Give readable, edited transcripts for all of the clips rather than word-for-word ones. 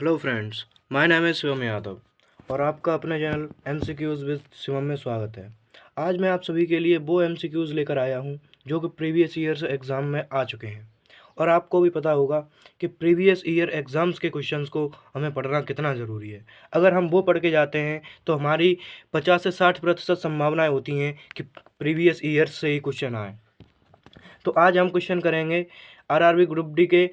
Hello friends, my name is Shivam Yadav और आपका अपने चैनल एमसीक्यूज़ विद शिवम में स्वागत है। आज मैं आप सभी के लिए वो एमसीक्यूज़ लेकर आया हूं जो कि प्रीवियस ईयर्स एग्ज़ाम में आ चुके हैं। और आपको भी पता होगा कि प्रीवियस ईयर एग्ज़ाम्स के क्वेश्चंस को हमें पढ़ना कितना ज़रूरी है। अगर हम वो पढ़ के जाते हैं तो हमारी 50 से 60% संभावनाएँ होती हैं कि प्रीवियस ईयर्स से ही क्वेश्चन आए। तो आज हम क्वेश्चन करेंगे आरआरबी ग्रुप डी के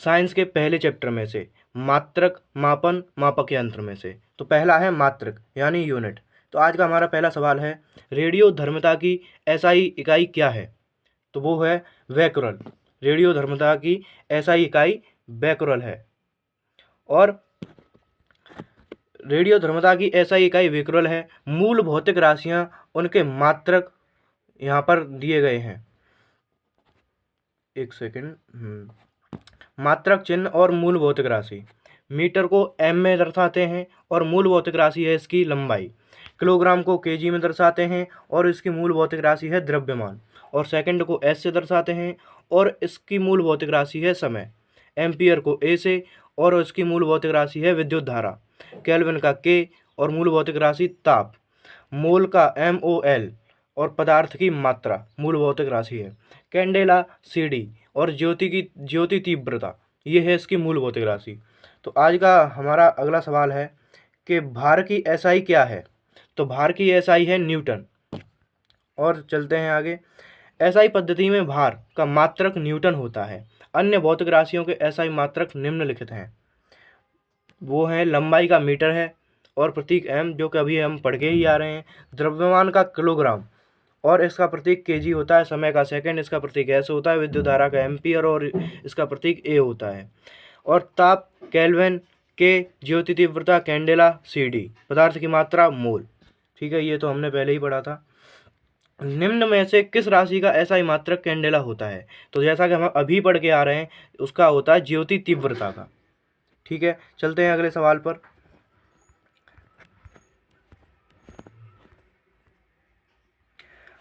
साइंस के पहले चैप्टर में से मात्रक मापन मापक यंत्र में से। तो पहला है मात्रक यानी यूनिट। तो आज का हमारा पहला सवाल है, रेडियो धर्मता की एसआई इकाई क्या है? तो वो है बैकरल। रेडियो धर्मता की एसआई इकाई बैकरल है। और रेडियो धर्मता की एसआई इकाई बैकरल है। मूल भौतिक राशियां उनके मात्रक यहाँ पर दिए गए हैं। एक सेकेंड। मात्रक चिन्ह और मूल भौतिक राशि। मीटर को एम में दर्शाते हैं और मूल भौतिक राशि है इसकी लंबाई। किलोग्राम को केजी में दर्शाते हैं और इसकी मूल भौतिक राशि है द्रव्यमान। और सेकंड को एस से दर्शाते हैं और इसकी मूल भौतिक राशि है समय। एम्पियर को ए से और इसकी मूल भौतिक राशि है विद्युत धारा। केल्विन का के और मूल भौतिक राशि ताप। मोल का MOL और पदार्थ की मात्रा मूल भौतिक राशि है। कैंडेला CD और ज्योति तीव्रता ये है इसकी मूल भौतिक राशि। तो आज का हमारा अगला सवाल है कि भार की एसआई क्या है? तो भार की एसआई है न्यूटन। और चलते हैं आगे। एसआई पद्धति में भार का मात्रक न्यूटन होता है। अन्य भौतिक राशियों के एसआई मात्रक निम्नलिखित हैं। वो है लंबाई का मीटर है और प्रतीक M जो कि अभी हम पढ़ के ही आ रहे हैं। द्रव्यमान का किलोग्राम और इसका प्रतीक केजी होता है। समय का सेकंड इसका प्रतीक S होता है। विद्युत धारा का एम्पियर और इसका प्रतीक A होता है। और ताप केल्विन के, ज्योति तीव्रता कैंडेला CD, पदार्थ की मात्रा मोल। ठीक है, ये तो हमने पहले ही पढ़ा था। निम्न में से किस राशि का एसआई मात्रक कैंडेला होता है? तो जैसा कि हम अभी पढ़ के आ रहे हैं उसका होता है ज्योति तीव्रता का। ठीक है, चलते हैं अगले सवाल पर।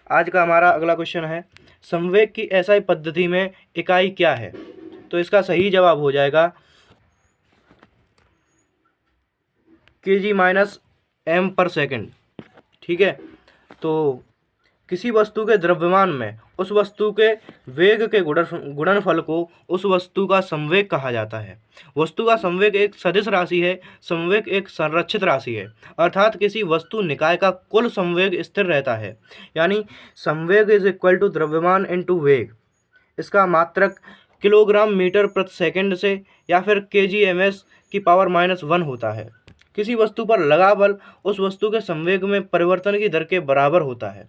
आज का हमारा अगला क्वेश्चन है, संवेग की एसआई पद्धति में इकाई क्या है? तो इसका सही जवाब हो जाएगा kg-m/s। ठीक है, तो किसी वस्तु के द्रव्यमान में उस वस्तु के वेग के गुणनफल को उस वस्तु का संवेग कहा जाता है। वस्तु का संवेग एक सदिश राशि है। संवेग एक संरक्षित राशि है, अर्थात किसी वस्तु निकाय का कुल संवेग स्थिर रहता है। यानी संवेग इज इक्वल टू द्रव्यमान इनटू वेग। इसका मात्रक किलोग्राम मीटर प्रति सेकंड से या फिर kg/ms की पावर -1 होता है। किसी वस्तु पर लगा बल उस वस्तु के संवेग में परिवर्तन की दर के बराबर होता है।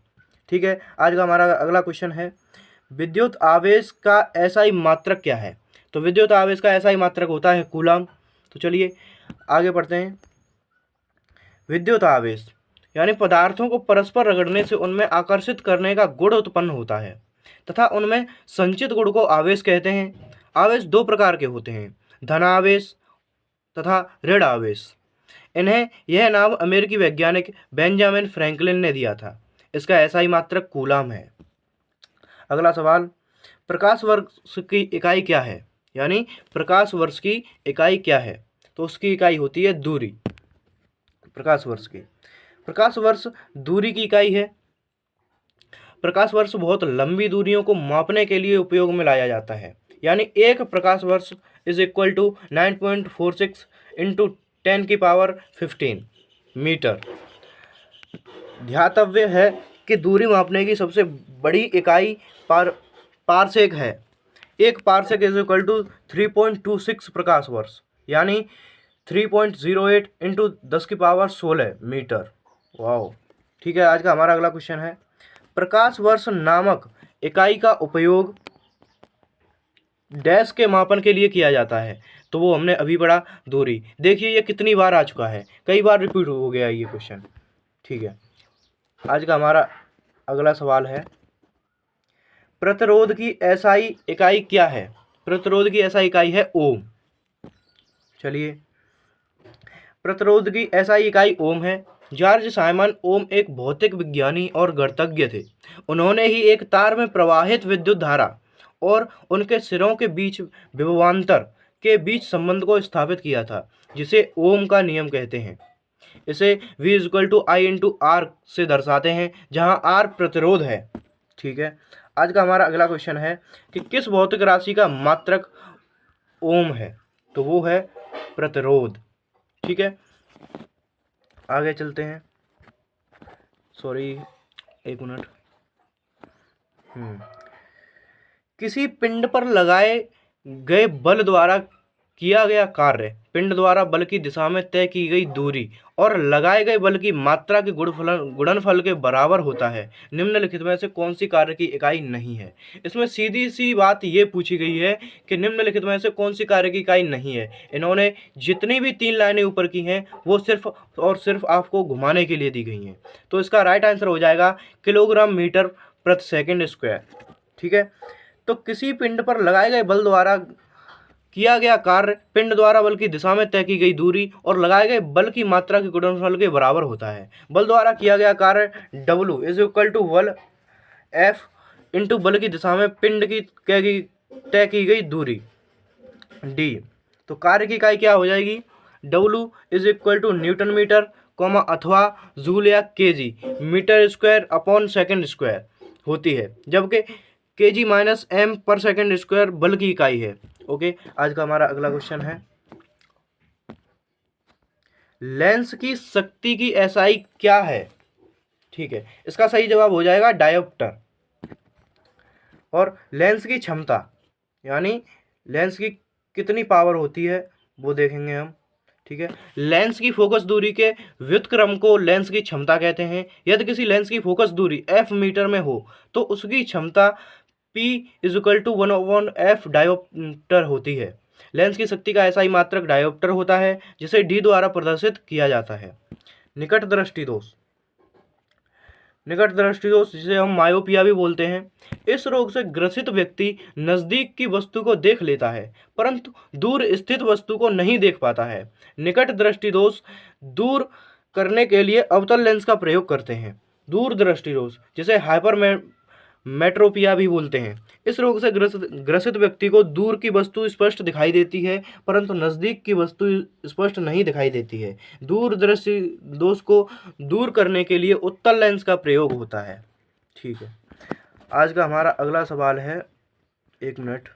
ठीक है, आज का हमारा अगला क्वेश्चन है, विद्युत आवेश का एसआई मात्रक क्या है? तो विद्युत आवेश का एसआई मात्रक होता है कूलम। तो चलिए आगे बढ़ते हैं। विद्युत आवेश यानी पदार्थों को परस्पर रगड़ने से उनमें आकर्षित करने का गुण उत्पन्न होता है तथा उनमें संचित गुण को आवेश कहते हैं। आवेश दो प्रकार के होते हैं, धनावेश तथा ऋण आवेश। इन्हें यह नाम अमेरिकी वैज्ञानिक बेंजामिन फ्रैंकलिन ने दिया था। इसका एसआई मात्रक कूलम है। अगला सवाल, प्रकाश वर्ष की इकाई क्या है? यानी प्रकाश वर्ष की इकाई क्या है? तो उसकी इकाई होती है दूरी। प्रकाश वर्ष दूरी की इकाई है। प्रकाश वर्ष बहुत लंबी दूरियों को मापने के लिए उपयोग में लाया जाता है। यानी एक प्रकाश वर्ष is equal to 9.46 into 10⁻15 metre. ध्यातव्य है कि दूरी मापने की सबसे बड़ी इकाई पारसेक है। एक पारसेक इज इक्वल टू 3.26 प्रकाश वर्ष, यानी 3.08 इंटू 10⁻16 मीटर। वाह। ठीक है, आज का हमारा अगला क्वेश्चन है, प्रकाश वर्ष नामक इकाई का उपयोग डैश के मापन के लिए किया जाता है। तो वो हमने अभी पढ़ा, दूरी। देखिए ये कितनी बार आ चुका है, कई बार रिपीट हो गया ये क्वेश्चन। ठीक है, आज का हमारा अगला सवाल है, प्रतिरोध की एसआई इकाई क्या है? प्रतिरोध की एसआई इकाई है ओम। चलिए, प्रतिरोध की एसआई इकाई ओम है। जॉर्ज साइमन ओम एक भौतिक विज्ञानी और गणितज्ञ थे। उन्होंने ही एक तार में प्रवाहित विद्युत धारा और उनके सिरों के बीच विभवांतर के बीच संबंध को स्थापित किया था, जिसे ओम का नियम कहते हैं। इसे V = I/R से दर्शाते हैं, जहां R प्रतिरोध है। ठीक है, आज का हमारा अगला क्वेश्चन है कि किस भौतिक राशि का मात्रक ओम है? तो वो है प्रतिरोध। ठीक है, आगे चलते हैं। सॉरी, एक मिनट। किसी पिंड पर लगाए गए बल द्वारा किया गया कार्य पिंड द्वारा बल की दिशा में तय की गई दूरी और लगाए गए बल की मात्रा के गुणनफल के बराबर होता है। निम्नलिखित में से कौन सी कार्य की इकाई नहीं है? इसमें सीधी सी बात ये पूछी गई है कि निम्नलिखित में से कौन सी कार्य की इकाई नहीं है। इन्होंने जितनी भी 3 लाइनें ऊपर की हैं वो सिर्फ और सिर्फ आपको घुमाने के लिए दी गई हैं। तो इसका राइट आंसर हो जाएगा किलोग्राम मीटर प्रति सेकंड स्क्वायर। ठीक है, तो किसी पिंड पर लगाए गए बल द्वारा किया गया कार्य पिंड द्वारा बल की दिशा में तय की गई दूरी और लगाए गए बल की मात्रा के गुणनफल के बराबर होता है। बल द्वारा किया गया कार्य W = बल F इंटू बल की दिशा में पिंड की तय की गई दूरी D। तो कार्य की इकाई क्या हो जाएगी? W = न्यूटन मीटर, अथवा जूल या kg metre square upon second square होती है, जबकि kg - m पर सेकंड स्क्वायर बल की इकाई है। ओके, आज का हमारा अगला क्वेश्चन है, लेंस की शक्ति की एसआई क्या है? ठीक है, इसका सही जवाब हो जाएगा डायोप्टर। और लेंस की क्षमता यानी लेंस की कितनी पावर होती है वो देखेंगे हम। ठीक है, लेंस की फोकस दूरी के व्युत्क्रम को लेंस की क्षमता कहते हैं। यदि किसी लेंस की फोकस दूरी f मीटर में हो तो उसकी क्षमता P = 1/f डायोप्टर होती है। लेंस की शक्ति का एसआई मात्रक डायोप्टर होता है, जिसे D द्वारा प्रदर्शित किया जाता है। निकट दृष्टि दोष जिसे हम मायोपिया भी बोलते हैं। इस रोग से ग्रसित व्यक्ति नजदीक की वस्तु को देख लेता है परंतु दूर स्थित वस्तु को नहीं देख पाता है। निकट दृष्टि दोष दूर करने के लिए अवतल लेंस का प्रयोग करते हैं। दूर दृष्टि दोष जिसे हाइपरमेट्रोपिया भी बोलते हैं। इस रोग से ग्रसित व्यक्ति को दूर की वस्तु स्पष्ट दिखाई देती है परंतु नज़दीक की वस्तु स्पष्ट नहीं दिखाई देती है। दूर दृष्टि दोष को दूर करने के लिए उत्तल लेंस का प्रयोग होता है। ठीक है, आज का हमारा अगला सवाल है, एक मिनट,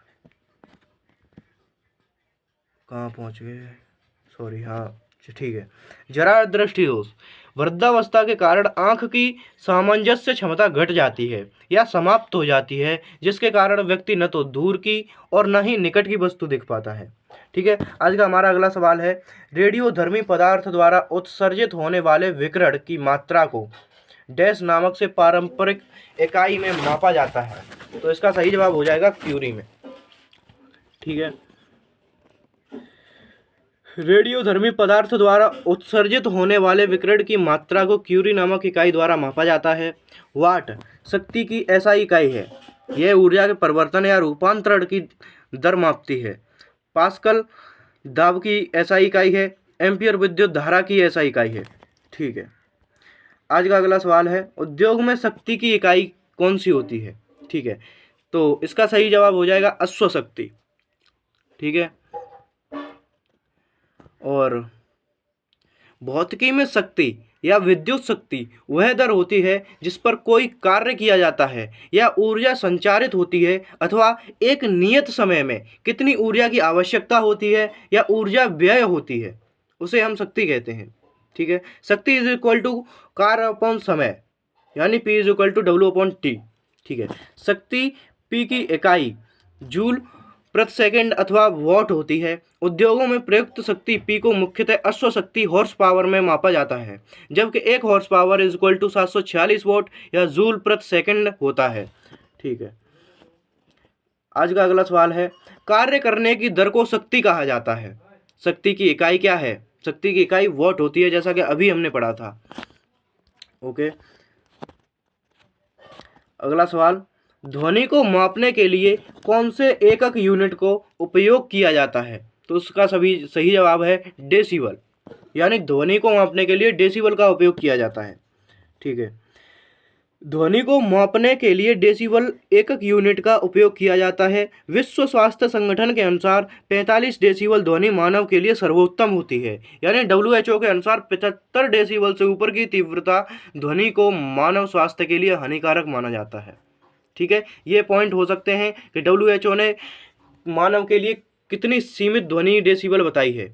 कहाँ पहुँच गए? सॉरी, हाँ ठीक है। जरा दृष्टि दोष वृद्धावस्था के कारण आंख की सामंजस्य क्षमता घट जाती है या समाप्त हो जाती है, जिसके कारण व्यक्ति न तो दूर की और न ही निकट की वस्तु दिख पाता है। ठीक है, आज का हमारा अगला सवाल है, रेडियोधर्मी पदार्थ द्वारा उत्सर्जित होने वाले विकिरण की मात्रा को डैश नामक से पारंपरिक इकाई में मापा जाता है। तो इसका सही जवाब हो जाएगा क्यूरी में। ठीक है, रेडियोधर्मी पदार्थ द्वारा उत्सर्जित होने वाले विकिरण की मात्रा को क्यूरी नामक इकाई द्वारा मापा जाता है। वाट शक्ति की एसआई इकाई है। यह ऊर्जा के परिवर्तन या रूपांतरण की दर मापती है। पास्कल दाब की एसआई इकाई है। एम्पियर विद्युत धारा की एसआई इकाई है। ठीक है, आज का अगला सवाल है, उद्योग में शक्ति की इकाई कौन सी होती है? ठीक है, तो इसका सही जवाब हो जाएगा अश्वशक्ति। ठीक है, और भौतिकी में शक्ति या विद्युत शक्ति वह दर होती है जिस पर कोई कार्य किया जाता है या ऊर्जा संचारित होती है अथवा एक नियत समय में कितनी ऊर्जा की आवश्यकता होती है या ऊर्जा व्यय होती है, उसे हम शक्ति कहते हैं। ठीक है, शक्ति = कार्य अपॉन समय यानी P = W/T। ठीक है, शक्ति P की इकाई जूल प्रति सेकंड अथवा वॉट होती है। उद्योगों में प्रयुक्त शक्ति P को मुख्यतः अश्वशक्ति हॉर्स पावर में मापा जाता है, जबकि 1 हॉर्स पावर = 746 वॉट या जूल प्रति सेकंड होता है। ठीक है, आज का अगला सवाल है, कार्य करने की दर को शक्ति कहा जाता है। शक्ति की इकाई क्या है? शक्ति की इकाई वॉट होती है, जैसा कि अभी हमने पढ़ा था। ओके, अगला सवाल, ध्वनि को मापने के लिए कौन से एकक यूनिट को उपयोग किया जाता है? तो उसका सही जवाब है डेसिबल, यानी ध्वनि को मापने के लिए डेसिबल का उपयोग किया जाता है। ठीक है, ध्वनि को मापने के लिए डेसिबल एकक यूनिट का उपयोग किया जाता है। विश्व स्वास्थ्य संगठन के अनुसार 45 डेसिबल ध्वनि मानव के लिए सर्वोत्तम होती है। यानी WHO के अनुसार 75 डेसिबल से ऊपर की तीव्रता ध्वनि को मानव स्वास्थ्य के लिए हानिकारक माना जाता है। ठीक है, ये पॉइंट हो सकते हैं कि WHO ने मानव के लिए कितनी सीमित ध्वनि डेसिबल बताई है।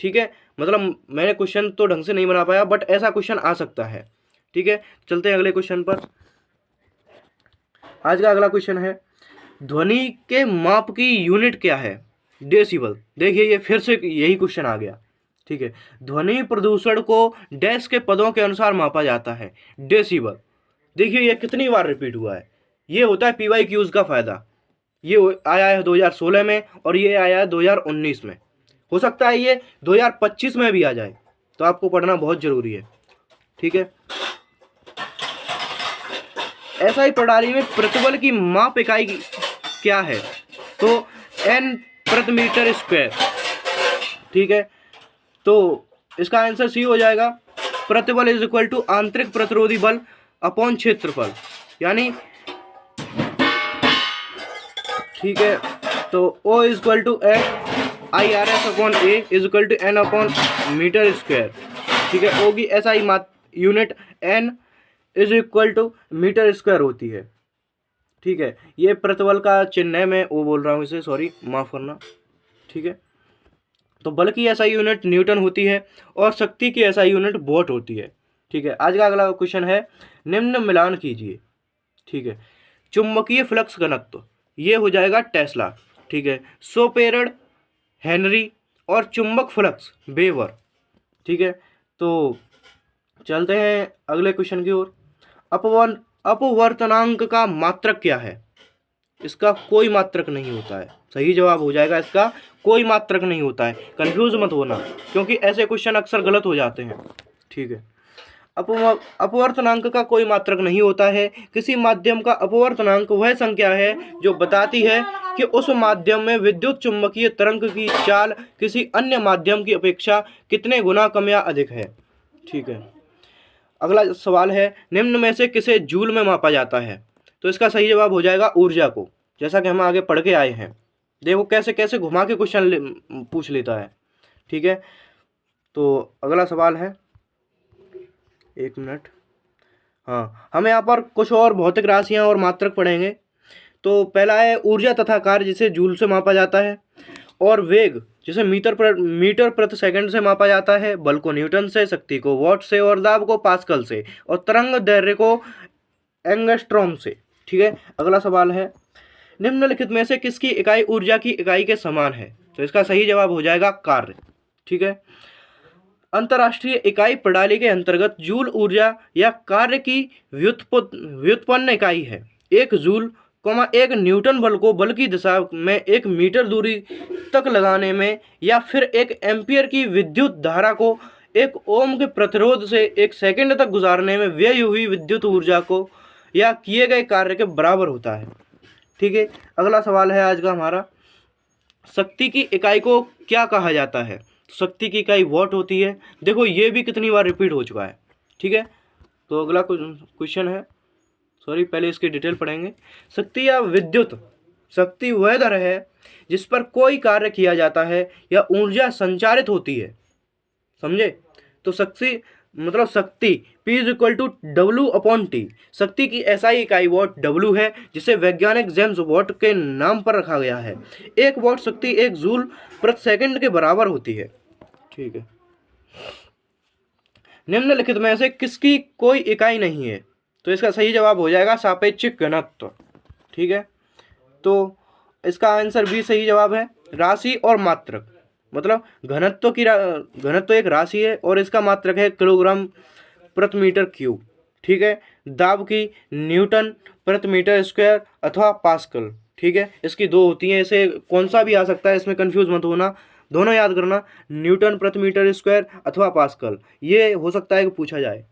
ठीक है, मतलब मैंने क्वेश्चन तो ढंग से नहीं बना पाया, बट ऐसा क्वेश्चन आ सकता है। ठीक है, चलते हैं अगले क्वेश्चन पर। आज का अगला क्वेश्चन है, ध्वनि के माप की यूनिट क्या है? डेसिबल। देखिए, ये फिर से यही क्वेश्चन आ गया। ठीक है, ध्वनि प्रदूषण को डैश के पदों के अनुसार मापा जाता है, डेसिबल। देखिए, ये कितनी बार रिपीट हुआ है। ये होता है PYQs का फायदा। ये आया है 2016 में और ये आया है 2019 में। हो सकता है ये 2025 में भी आ जाए, तो आपको पढ़ना बहुत जरूरी है। ठीक है, SI प्रणाली में प्रतिबल की माप इकाई क्या है? तो N प्रति मीटर स्क्वायर। ठीक है, तो इसका आंसर सी हो जाएगा। प्रतिबल इज इक्वल टू आंतरिक प्रतिरोधी बल अपॉन क्षेत्रफल, यानी ठीक है, तो O is equal to IRS upon A is equal to N upon metre square. ठीक है, O की SI unit N is equal to metre square होती है। ठीक है, ये प्रतिबल का चिन्ह है, मैं वो बोल रहा हूँ इसे, सॉरी माफ करना। ठीक है, तो बल की SI यूनिट न्यूटन होती है और शक्ति की SI यूनिट वॉट होती है। ठीक है, आज का अगला क्वेश्चन है, निम्न मिलान कीजिए। ठीक है, चुंबकीय फ्लक्स घनत्व ये हो जाएगा टेस्ला। ठीक है, सोपेरड हेनरी और चुंबक फ्लक्स वेबर। ठीक है, तो चलते हैं अगले क्वेश्चन की ओर। अपवर्तनांक का मात्रक क्या है? इसका कोई मात्रक नहीं होता है। सही जवाब हो जाएगा इसका कोई मात्रक नहीं होता है। कंफ्यूज मत होना, क्योंकि ऐसे क्वेश्चन अक्सर गलत हो जाते हैं। ठीक है, अपवर्तनांक का कोई मात्रक नहीं होता है। किसी माध्यम का अपवर्तनांक वह संख्या है जो बताती है कि उस माध्यम में विद्युत चुंबकीय तरंग की चाल किसी अन्य माध्यम की अपेक्षा कितने गुना कम या अधिक है। ठीक है, अगला सवाल है, निम्न में से किसे जूल में मापा जाता है? तो इसका सही जवाब हो जाएगा ऊर्जा को, जैसा कि हम आगे पढ़ के आए हैं। देखो कैसे कैसे घुमा के क्वेश्चन पूछ लेता है। ठीक है, तो अगला सवाल है, एक मिनट, हाँ, हम यहाँ पर कुछ और भौतिक राशियाँ और मात्रक पढ़ेंगे। तो पहला है ऊर्जा तथा कार्य, जिसे जूल से मापा जाता है, और वेग जिसे मीटर प्रति सेकंड से मापा जाता है, बल को न्यूटन से, शक्ति को वॉट से और दाब को पास्कल से, और तरंग दैर्ध्य को एंगस्ट्रॉम से। ठीक है, अगला सवाल है, निम्नलिखित में से किसकी इकाई ऊर्जा की इकाई के समान है? तो इसका सही जवाब हो जाएगा कार्य। ठीक है, अंतर्राष्ट्रीय इकाई प्रणाली के अंतर्गत जूल ऊर्जा या कार्य की व्युत्पन्न इकाई है। एक जूल एक न्यूटन बल को बल की दिशा में 1 मीटर दूरी तक लगाने में, या फिर 1 एम्पियर की विद्युत धारा को 1 ओम के प्रतिरोध से 1 सेकंड तक गुजारने में व्यय हुई विद्युत ऊर्जा को या किए गए कार्य के बराबर होता है। ठीक है, अगला सवाल है आज का हमारा, शक्ति की इकाई को क्या कहा जाता है? शक्ति की इकाई वॉट होती है। देखो ये भी कितनी बार रिपीट हो चुका है। ठीक है, तो अगला क्वेश्चन है, सॉरी पहले इसकी डिटेल पढ़ेंगे। शक्ति या विद्युत शक्ति वह दर है जिस पर कोई कार्य किया जाता है या ऊर्जा संचारित होती है। समझे? तो शक्ति मतलब शक्ति P is equal to W upon T. शक्ति की SI इकाई वॉट W है, जिसे वैज्ञानिक जेम्स वॉट के नाम पर रखा गया है। 1 वॉट शक्ति 1 जूल प्रति सेकंड के बराबर होती है। ठीक है, निम्नलिखित में से किसकी कोई इकाई नहीं है? तो इसका सही जवाब हो जाएगा सापेक्षिक घनत्व। ठीक है, तो इसका आंसर भी सही जवाब है। राशि और मात्रक, मतलब घनत्व एक राशि है और इसका मात्रक है किलोग्राम प्रति मीटर क्यूब। ठीक है, दाब की न्यूटन प्रति मीटर स्क्वायर अथवा पास्कल। ठीक है, इसकी 2 होती हैं, इसे कौन सा भी आ सकता है, इसमें कंफ्यूज मत होना, दोनों याद करना, न्यूटन प्रति मीटर स्क्वायर अथवा पास्कल, ये हो सकता है कि पूछा जाए।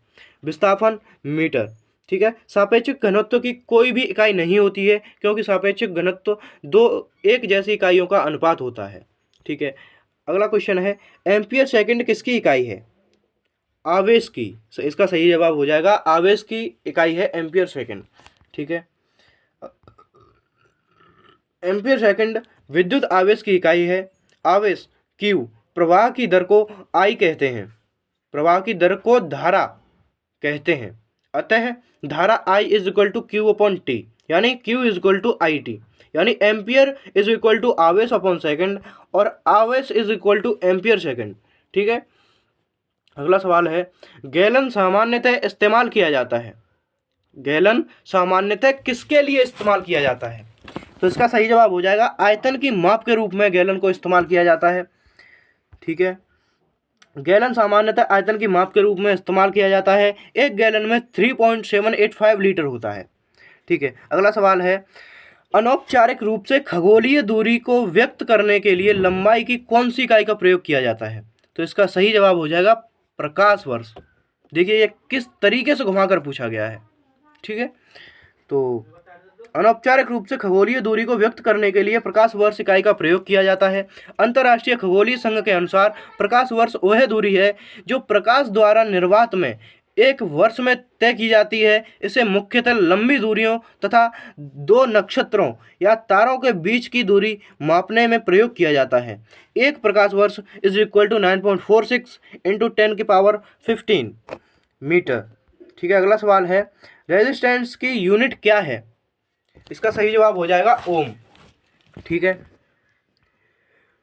विस्थापन मीटर। ठीक है, सापेक्षिक घनत्व की कोई भी इकाई नहीं होती है, क्योंकि सापेक्षिक घनत्व 2 एक जैसी इकाइयों का अनुपात होता है। ठीक है, अगला क्वेश्चन है, एम्पियर सेकंड किसकी इकाई है? आवेश की, इसका सही जवाब हो जाएगा आवेश की इकाई है एम्पियर सेकंड। ठीक है, एम्पियर सेकंड विद्युत आवेश की इकाई है। आवेश Q, प्रवाह की दर को I कहते हैं, प्रवाह की दर को धारा कहते हैं। अतः धारा I is equal to Q upon T, यानी Q is equal to IT, यानी एम्पियर इज इक्वल टू आवेश अपॉन सेकंड और आवेश is equal to ampere second. ठीक है, अगला सवाल है, गैलन सामान्यतः इस्तेमाल किया जाता है, गैलन सामान्यतः किसके लिए इस्तेमाल किया जाता है? तो इसका सही जवाब हो जाएगा आयतन की माप के रूप में गैलन को इस्तेमाल किया जाता है। ठीक है, गैलन सामान्यतः आयतन की माप के रूप में इस्तेमाल किया जाता है। एक गैलन में 3.785 लीटर होता है। ठीक है, अगला सवाल है, अनौपचारिक रूप से खगोलीय दूरी को व्यक्त करने के लिए लंबाई की कौन सी इकाई का प्रयोग किया जाता है? तो इसका सही जवाब हो जाएगा प्रकाश वर्ष। देखिए ये किस तरीके से घुमाकर पूछा गया है। ठीक है, तो अनौपचारिक रूप से खगोलीय दूरी को व्यक्त करने के लिए प्रकाश वर्ष इकाई का प्रयोग किया जाता है। अंतर्राष्ट्रीय खगोलीय संघ के अनुसार प्रकाश वर्ष वह दूरी है जो प्रकाश द्वारा निर्वात में एक वर्ष में तय की जाती है। इसे मुख्यतः लंबी दूरियों तथा दो नक्षत्रों या तारों के बीच की दूरी मापने में प्रयोग किया जाता है। एक प्रकाश वर्ष is equal to 9.46 into 10⁻15 metre. ठीक है, अगला सवाल है, रेजिस्टेंस की यूनिट क्या है? इसका सही जवाब हो जाएगा ओम। ठीक है,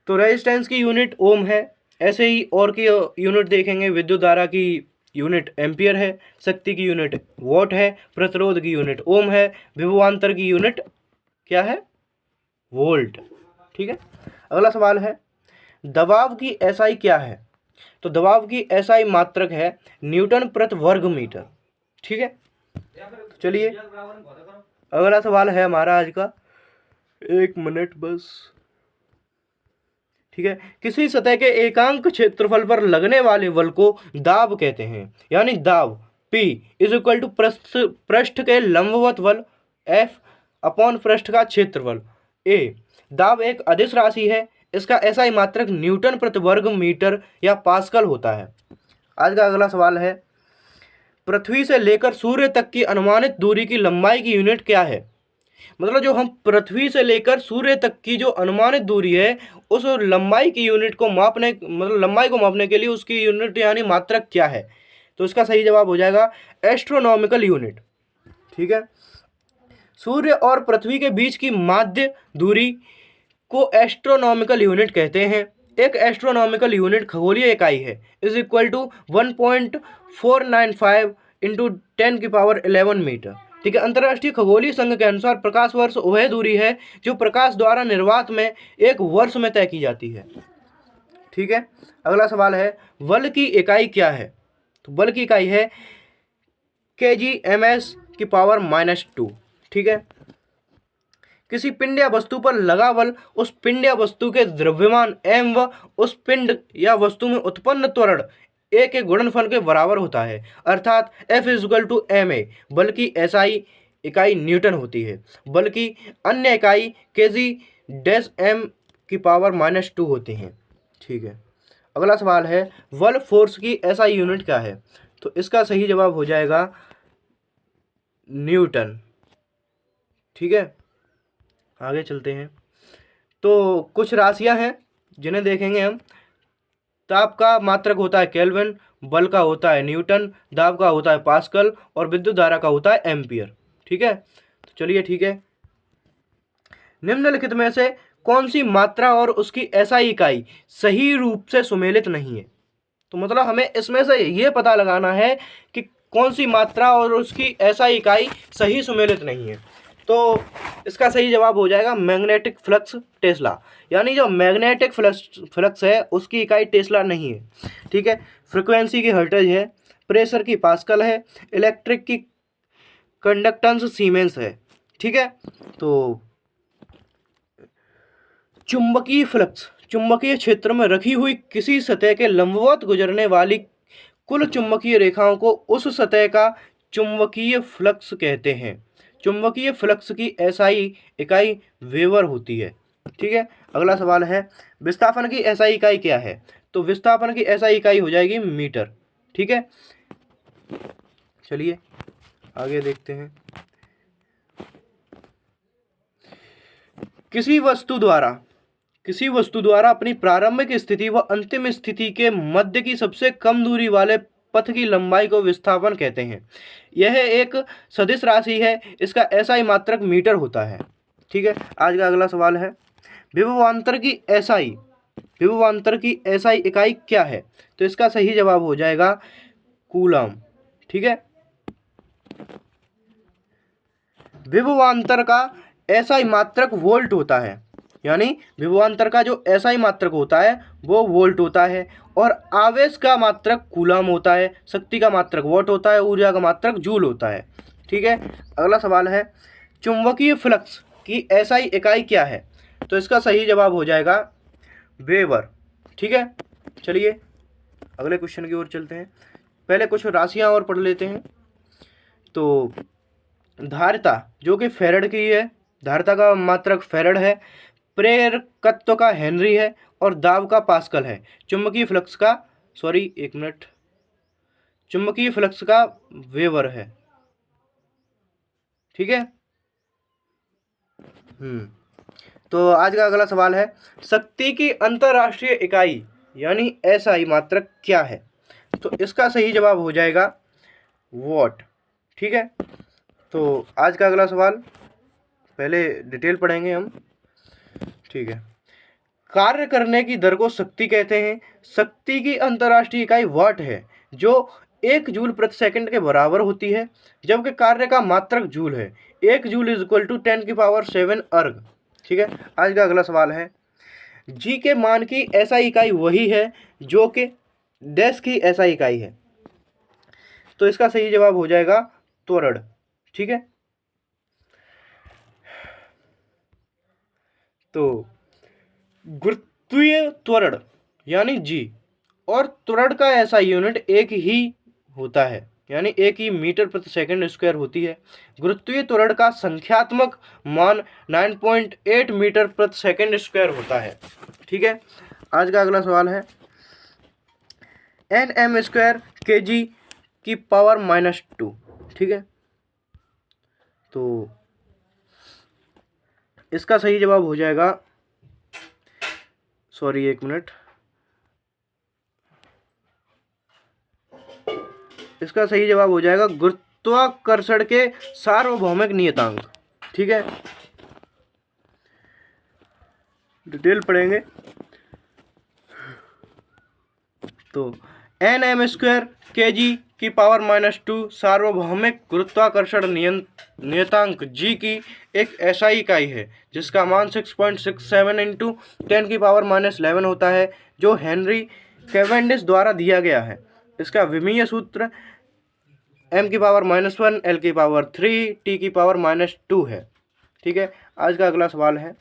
तो रेजिस्टेंस की यूनिट ओम है। ऐसे ही और की यूनिट देखेंगे, विद्युत धारा की यूनिट एम्पियर है, शक्ति की यूनिट वॉट है, प्रतिरोध की यूनिट ओम है, विभवांतर की यूनिट क्या है? वोल्ट। ठीक है, अगला सवाल है, दबाव की एसआई क्या है? तो दबाव की एसआई मात्रक है न्यूटन प्रति वर्ग मीटर। ठीक है, तो चलिए अगला सवाल है हमारा आज का, 1 मिनट बस। ठीक है, किसी सतह के एकांक क्षेत्रफल पर लगने वाले बल को दाब कहते हैं, यानी दाब P इज इक्वल टू पृष्ठ के लंबवत बल F अपॉन पृष्ठ का क्षेत्रफल A। दाब एक अदिश राशि है, इसका एसआई मात्रक न्यूटन प्रति वर्ग मीटर या पास्कल होता है। आज का अगला सवाल है, पृथ्वी से लेकर सूर्य तक की अनुमानित दूरी की लंबाई की यूनिट क्या है? मतलब जो हम पृथ्वी से लेकर सूर्य तक की जो अनुमानित दूरी है, उस लंबाई की यूनिट को मापने, मतलब लंबाई को मापने के लिए उसकी यूनिट यानी मात्रक क्या है? तो इसका सही जवाब हो जाएगा एस्ट्रोनॉमिकल यूनिट। ठीक है, सूर्य और पृथ्वी के बीच की माध्य दूरी को एस्ट्रोनॉमिकल यूनिट कहते हैं। एक एस्ट्रोनॉमिकल यूनिट खगोलीय इकाई है, is equal to 1.495 into 10⁻11 metre. ठीक है, अंतर्राष्ट्रीय खगोलीय संघ के अनुसार प्रकाश वर्ष वह दूरी है जो प्रकाश द्वारा निर्वात में एक वर्ष में तय की जाती है। ठीक है, अगला सवाल है, बल की इकाई क्या है? तो बल की इकाई है kgms⁻²। ठीक है, किसी पिंड या वस्तु पर लगा बल उस पिंड या वस्तु के द्रव्यमान m व उस पिंड या वस्तु में उत्पन्न त्वरण a के गुणनफल के बराबर होता है, अर्थात F is equal to ma। बल की एसआई इकाई न्यूटन होती है, बल की अन्य इकाई kg-m⁻² होती हैं। ठीक है, अगला सवाल है, बल फोर्स की एसआई यूनिट क्या है? तो इसका सही जवाब हो जाएगा न्यूटन। ठीक है, आगे चलते हैं। तो कुछ राशियां हैं जिन्हें देखेंगे हम। ताप का मात्रक होता है केल्विन, बल का होता है न्यूटन, दाब का होता है पास्कल और विद्युत धारा का होता है एम्पियर। ठीक है, तो चलिए ठीक है, निम्नलिखित में से कौन सी मात्रा और उसकी एसआई इकाई सही रूप से सुमेलित नहीं है? तो मतलब हमें इसमें से ये पता लगाना है कि कौन सी मात्रा और उसकी एसआई इकाई सही सुमेलित नहीं है। तो इसका सही जवाब हो जाएगा मैग्नेटिक फ्लक्स टेस्ला, यानी जो मैग्नेटिक फ्लक्स है उसकी इकाई टेस्ला नहीं है। ठीक है, फ्रिक्वेंसी की हर्ट्ज है, प्रेशर की पास्कल है, इलेक्ट्रिक की कंडक्टेंस सीमेंस है। ठीक है, तो चुंबकीय फ्लक्स चुंबकीय क्षेत्र में रखी हुई किसी सतह के लंबवत गुजरने वाली कुल चुंबकीय रेखाओं को उस सतह का चुंबकीय फ्लक्स कहते हैं। चुंबकीय फ्लक्स की एसआई इकाई वेबर होती है। ठीक है, अगला सवाल है, विस्थापन की एसआई इकाई क्या है? तो विस्थापन की एसआई इकाई हो जाएगी मीटर। ठीक है, चलिए आगे देखते हैं। किसी वस्तु द्वारा अपनी प्रारंभिक स्थिति व अंतिम स्थिति के मध्य की सबसे कम दूरी वाले पथ की लंबाई को विस्थापन कहते हैं। यह एक सदिश राशि है, इसका एसआई मात्रक मीटर होता है। ठीक है, आज का अगला सवाल है, विभवांतर की एसआई इकाई क्या है? तो इसका सही जवाब हो जाएगा कूलम। ठीक है, विभवांतर का एसआई मात्रक वोल्ट होता है, यानी विभवांतर का जो एसआई मात्रक होता है वो वोल्ट होता है, और आवेश का मात्रक कूलम होता है, शक्ति का मात्रक वॉट होता है, ऊर्जा का मात्रक जूल होता है। ठीक है, अगला सवाल है, चुंबकीय फ्लक्स की एसआई इकाई क्या है? तो इसका सही जवाब हो जाएगा वेबर। ठीक है, चलिए अगले क्वेश्चन की ओर चलते हैं। पहले कुछ राशियां और पढ़ लेते हैं। तो धारिता जो कि फेरड की है, धारिता का मात्रक फेरड है, प्रेरकत्व का हेनरी है, और दाब का पास्कल है। चुंबकीय फ्लक्स का वेबर है। ठीक है, तो आज का अगला सवाल है, शक्ति की अंतरराष्ट्रीय इकाई यानी एसआई मात्रक क्या है? तो इसका सही जवाब हो जाएगा वॉट। ठीक है, तो आज का अगला सवाल पहले डिटेल पढ़ेंगे हम। ठीक है, कार्य करने की दर को शक्ति कहते हैं। शक्ति की अंतरराष्ट्रीय इकाई वाट है, जो 1 जूल प्रति सेकंड के बराबर होती है, जबकि कार्य का मात्रक जूल है। 1 जूल इज इक्वल टू 10⁻7 अर्ग। ठीक है, आज का अगला सवाल है, जी के मान की एसआई इकाई वही है जो कि डैश की एसआई इकाई है। तो इसका सही जवाब हो जाएगा त्वरण। ठीक है, तो गुरुत्वीय त्वरण यानी जी और त्वरण का ऐसा यूनिट एक ही होता है, यानी एक ही मीटर प्रति सेकंड स्क्वायर होती है। गुरुत्वीय त्वरण का संख्यात्मक मान 9.8 मीटर प्रति सेकंड स्क्वायर होता है। ठीक है, आज का अगला सवाल है, nm स्क्वायर kg की पावर -2। ठीक है, तो इसका सही जवाब हो जाएगा, सॉरी एक मिनट, इसका सही जवाब हो जाएगा गुरुत्वाकर्षण के सार्वभौमिक नियतांक। ठीक है, डिटेल पढ़ेंगे। तो nm स्क्वायर kg की पावर -2 सार्वभौमिक गुरुत्वाकर्षण नियतांक g की एक एसआई इकाई है, जिसका मान 6.67 इंटू 10⁻11 होता है, जो हेनरी कैवेंडिश द्वारा दिया गया है। इसका विमीय सूत्र m⁻1 l⁻3 t⁻2 है। ठीक है, आज का अगला सवाल है,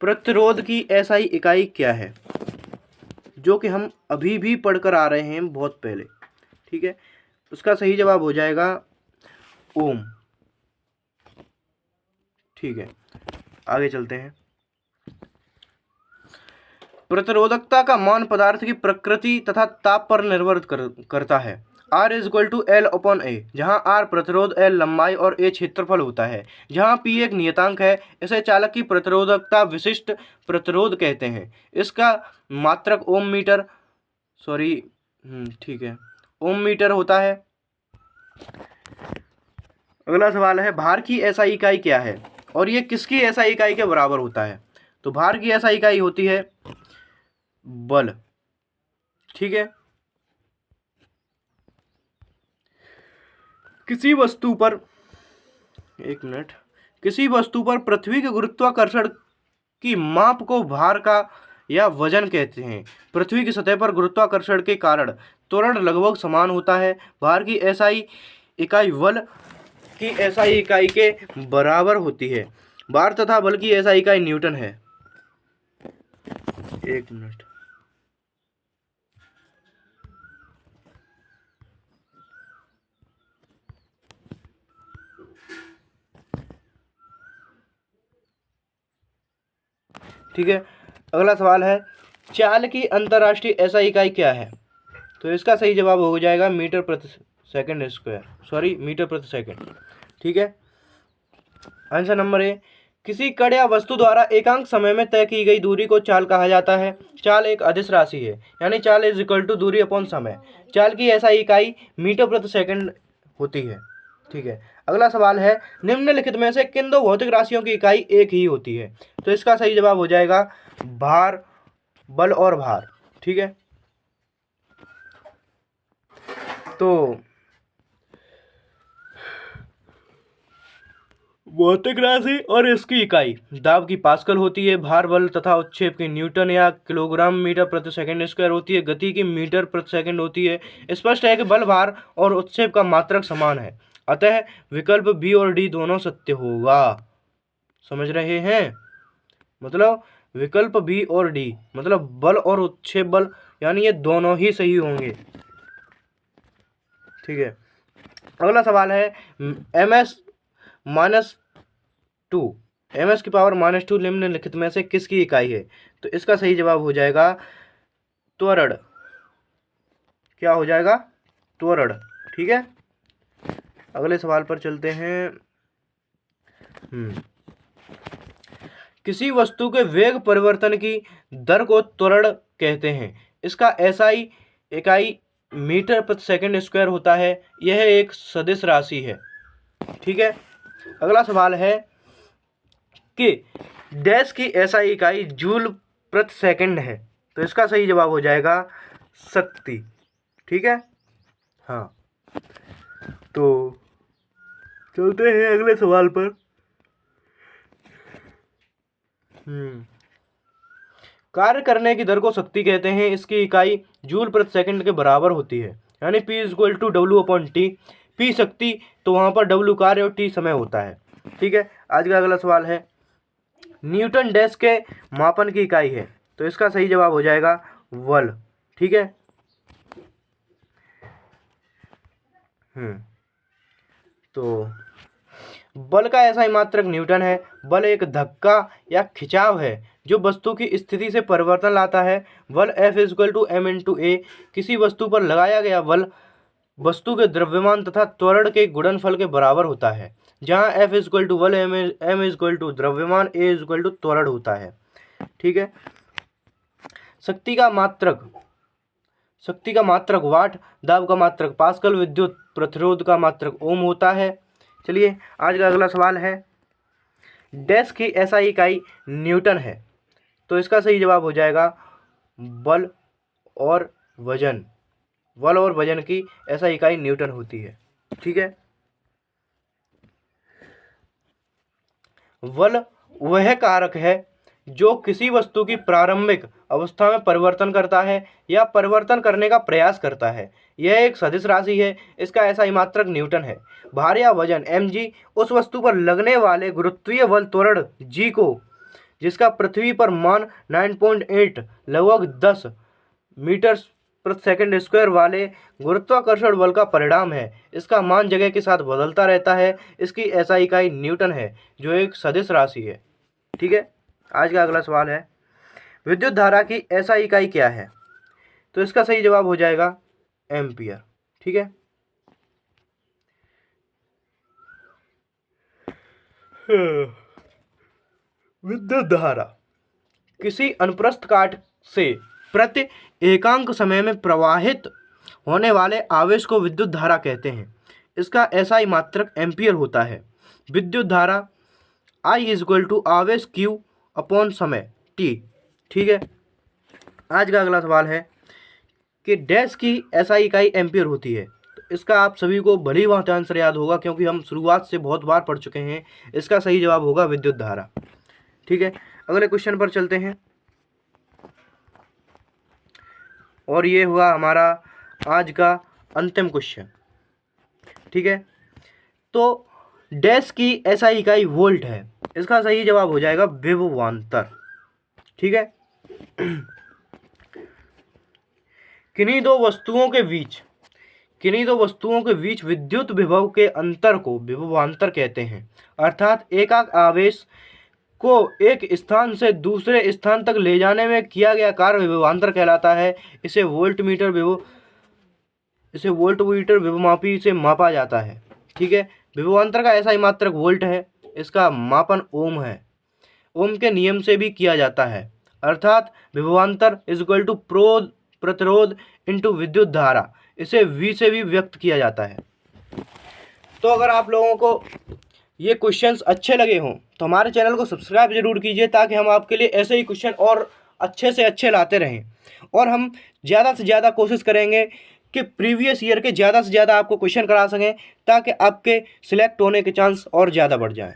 प्रतिरोध की एसआई इकाई क्या है? जो कि हम अभी भी पढ़कर आ रहे हैं बहुत पहले। ठीक है, उसका सही जवाब हो जाएगा ओम। ठीक है, आगे चलते हैं। प्रतिरोधकता का मान पदार्थ की प्रकृति तथा ताप पर निर्भर करता है। R is equal to L/A, जहाँ R प्रतिरोध, L लंबाई और A क्षेत्रफल होता है। जहाँ P एक नियतांक है, इसे चालक की प्रतिरोधकता विशिष्ट प्रतिरोध कहते हैं। इसका मात्रक ओम मीटर ठीक है, ओम मीटर होता है। अगला सवाल है, भार की एसआई इकाई क्या है और ये किसकी एसआई इकाई के बराबर होता है? तो भार की एसआई इकाई होती है बल। ठीक है, किसी वस्तु पर पृथ्वी के गुरुत्वाकर्षण की माप को भार का या वजन कहते हैं। पृथ्वी की सतह पर गुरुत्वाकर्षण के कारण त्वरण लगभग समान होता है। भार की एसआई इकाई बल की एसआई इकाई के बराबर होती है। भार तथा बल की एसआई इकाई न्यूटन है। एक मिनट, ठीक है, अगला सवाल है, चाल की अंतर्राष्ट्रीय एसआई इकाई क्या है? तो इसका सही जवाब हो जाएगा मीटर प्रति सेकंड स्क्वायर, सॉरी मीटर प्रति सेकंड। ठीक है। आंसर नंबर ए, किसी कण या वस्तु द्वारा एकांक समय में तय की गई दूरी को चाल कहा जाता है। चाल एक अदिश राशि है, यानी चाल इज इक्वल टू दूरी अपॉन समय। चाल की ऐसा इकाई मीटर प्रति सेकंड होती है। ठीक है। अगला सवाल है, निम्नलिखित में से किन दो भौतिक राशियों की इकाई एक ही होती है? तो इसका सही जवाब हो जाएगा भार, बल और भार। ठीक है। तो भौतिक राशि और इसकी इकाई दाब की पास्कल होती है, भार बल तथा उत्क्षेप की न्यूटन या किलोग्राम मीटर प्रति सेकंड स्क्वायर होती है, गति की मीटर प्रति सेकंड होती है। स्पष्ट है कि बल, भार और उत्क्षेप का मात्रक समान है, अतः विकल्प बी और डी दोनों सत्य होगा। समझ रहे हैं? मतलब विकल्प बी और डी मतलब बल और उत्क्षेप बल, यानी ये दोनों ही सही होंगे। ठीक है। अगला सवाल है, ms की पावर -2 निम्नलिखित में से किसकी इकाई है? तो इसका सही जवाब हो जाएगा त्वरण। क्या हो जाएगा? त्वरण। ठीक है। अगले सवाल पर चलते हैं। किसी वस्तु के वेग परिवर्तन की दर को त्वरण कहते हैं। इसका एसआई इकाई मीटर प्रति सेकंड स्क्वायर होता है। यह एक सदिश राशि है। ठीक है। अगला सवाल है कि डैश की एसआई इकाई जूल प्रति सेकंड है। तो इसका सही जवाब हो जाएगा शक्ति। ठीक है। हाँ, तो चलते हैं अगले सवाल पर। कार्य करने की दर को शक्ति कहते हैं। इसकी इकाई जूल प्रति सेकंड के बराबर होती है, यानी P = W/T। P शक्ति, तो वहाँ पर W कार्य और T समय होता है। ठीक है। आज का अगला सवाल है, न्यूटन डैश के मापन की इकाई है। तो इसका सही जवाब हो जाएगा बल। ठीक है। तो बल का ऐसा ही मात्रक न्यूटन है। बल एक धक्का या खिंचाव है जो वस्तु की स्थिति से परिवर्तन लाता है। बल F = m/a। किसी वस्तु पर लगाया गया बल वस्तु के द्रव्यमान तथा त्वरण के गुणनफल के बराबर होता है, जहाँ F = बल, m = द्रव्यमान, a = त्वरण होता है। ठीक है। शक्ति का मात्रक वाट, दाब का मात्रक पास्कल, विद्युत प्रतिरोध का मात्रक ओम होता है। चलिए, आज का अगला सवाल है, डैश की एसआई इकाई न्यूटन है। तो इसका सही जवाब हो जाएगा बल और वजन। बल और वजन की एसआई इकाई न्यूटन होती है। ठीक है। बल वह कारक है जो किसी वस्तु की प्रारंभिक अवस्था में परिवर्तन करता है या परिवर्तन करने का प्रयास करता है। यह एक सदिश राशि है। इसका एसआई मात्रक न्यूटन है। भार या वजन mg उस वस्तु पर लगने वाले गुरुत्वीय बल त्वरण g को, जिसका पृथ्वी पर मान 9.8 लगभग 10 मीटर प्रति सेकंड स्क्वायर वाले गुरुत्वाकर्षण बल का परिणाम है। इसका मान जगह के साथ बदलता रहता है। इसकी एसआई इकाई न्यूटन है, जो एक सदिश राशि है। ठीक है। आज का अगला सवाल है, विद्युत धारा की एसआई इकाई क्या है? तो इसका सही जवाब हो जाएगा एम्पियर। ठीक है। विद्युत धारा किसी अनुप्रस्थ काट से प्रति एकांक समय में प्रवाहित होने वाले आवेश को विद्युत धारा कहते हैं। इसका एसआई मात्रक एम्पियर होता है। विद्युत धारा I = आवेश Q अपॉन समय T। ठीक है। आज का अगला सवाल है कि डैश की एसआई इकाई एम्पियर होती है। तो इसका आप सभी को भली भांति आंसर याद होगा, क्योंकि हम शुरुआत से बहुत बार पढ़ चुके हैं। इसका सही जवाब होगा विद्युत धारा। ठीक है। अगले क्वेश्चन पर चलते हैं, और ये हुआ हमारा आज का अंतिम क्वेश्चन। ठीक है। तो डैश की एसआई इकाई वोल्ट है। इसका सही जवाब हो जाएगा विभवांतर। ठीक है। किन्हीं दो वस्तुओं के बीच विद्युत विभव के अंतर को विभवांतर कहते हैं। अर्थात एकांक आवेश को एक स्थान से दूसरे स्थान तक ले जाने में किया गया कार्य विभवांतर कहलाता है। इसे वोल्टमीटर विभवमापी से मापा जाता है। ठीक है, विभवांतर का ऐसा ही मात्रक वोल्ट है। इसका मापन ओम है। ओम के नियम से भी किया जाता है, अर्थात विभवांतर इज इक्वल टू प्रतिरोध इंटू विद्युत धारा। इसे V से भी व्यक्त किया जाता है। तो अगर आप लोगों को ये क्वेश्चंस अच्छे लगे हों तो हमारे चैनल को सब्सक्राइब जरूर कीजिए, ताकि हम आपके लिए ऐसे ही क्वेश्चन और अच्छे से अच्छे लाते रहें। और हम ज़्यादा से ज़्यादा कोशिश करेंगे कि प्रीवियस ईयर के ज़्यादा से ज़्यादा आपको क्वेश्चन करा सकें, ताकि आपके सिलेक्ट होने के चांस और ज़्यादा बढ़ जाएँ।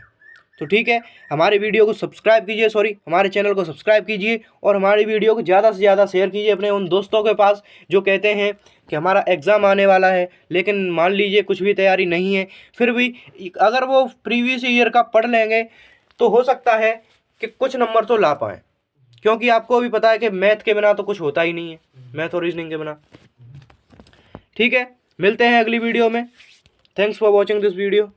तो ठीक है, हमारे वीडियो को सब्सक्राइब कीजिए, हमारे चैनल को सब्सक्राइब कीजिए, और हमारी वीडियो को ज़्यादा से ज़्यादा शेयर कीजिए अपने उन दोस्तों के पास जो कहते हैं कि हमारा एग्ज़ाम आने वाला है, लेकिन मान लीजिए कुछ भी तैयारी नहीं है, फिर भी अगर वो प्रीवियस ईयर का पढ़ लेंगे तो हो सकता है कि कुछ नंबर तो ला पाएँ, क्योंकि आपको भी पता है कि मैथ के बिना तो कुछ होता ही नहीं है, मैथ और रीजनिंग के बिना। ठीक है, मिलते हैं अगली वीडियो में। Thanks for watching this video.